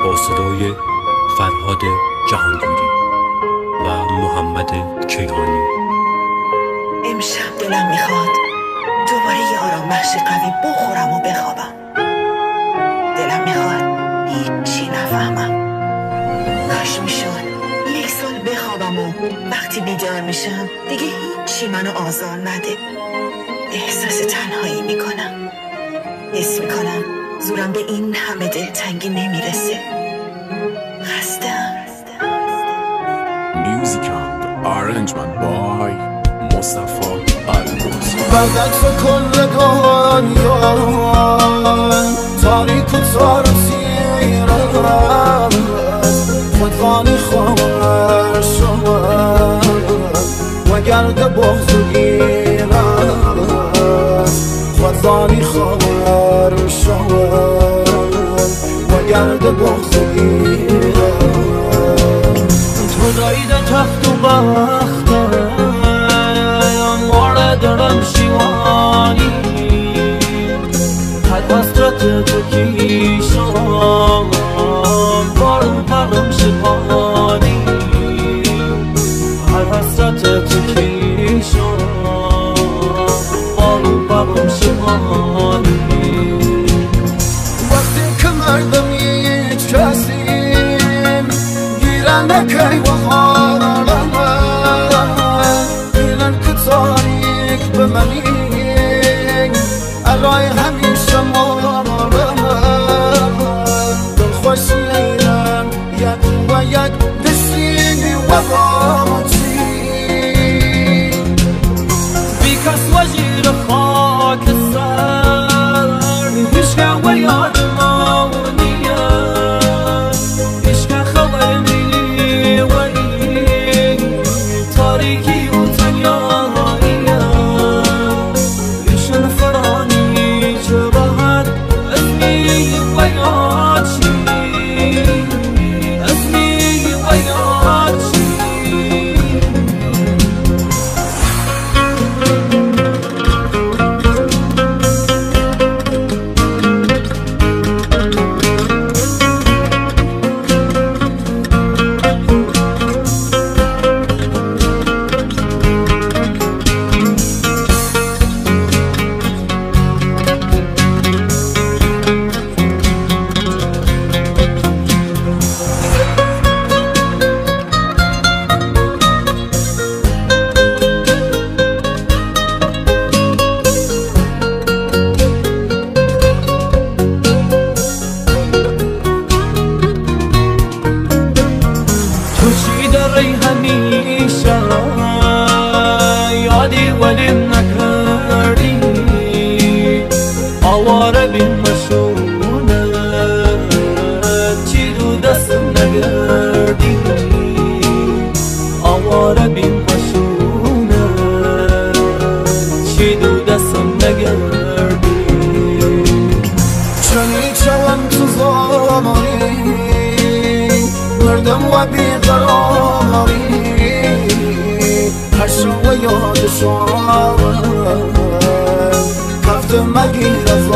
با صدای فرهاد جهانگیری و محمد کیهانی. امشب دلم میخواد دوباره یه آرام بخش قوی بخورم و بخوابم. دلم میخواد هیچی نفهمم. کاش میشد یک سال بخوابم و وقتی بیدار میشم دیگه هیچی منو آزار نده. احساس تنهایی میکنم. حس میکنم زورم به این همه دلتنگی نمیرسه. خستم. Music arrangement by مصطفی البوز. بدت کل دنیا تاریک و تارسیرم خودخانی خواهر شما و گرد بغضگیرم خودخانی خواهر شما و گرد بغضگیرم تو دایید تخت و بختم مورد دارم شیوانی حد وسترت تو کیشم بارم پرم شیوانی حد وسترت تو کیشم بارم پرم شیوانی وقتی که مردم هیچ کسی نکی و حالم بیلن که تاریک به منی الای همیشه مارم دل خوشی ایرم یک و یک دشینی و باتی بی کس و جیر خاک سر عشق و یاد مونیه عشق خوانی تاریکی و تنیاییه ایشن فرانی چه راحت اسمی و یادشی اسمی و یادشی همیشه یادی ولی نکردی آواره بی مشونه چی دو دستم نگردی آواره بی مشونه چی دو دستم نگردی چنی چوم تو زمانی مردم و بیقراری هشو و یاد شام کفت مگیر از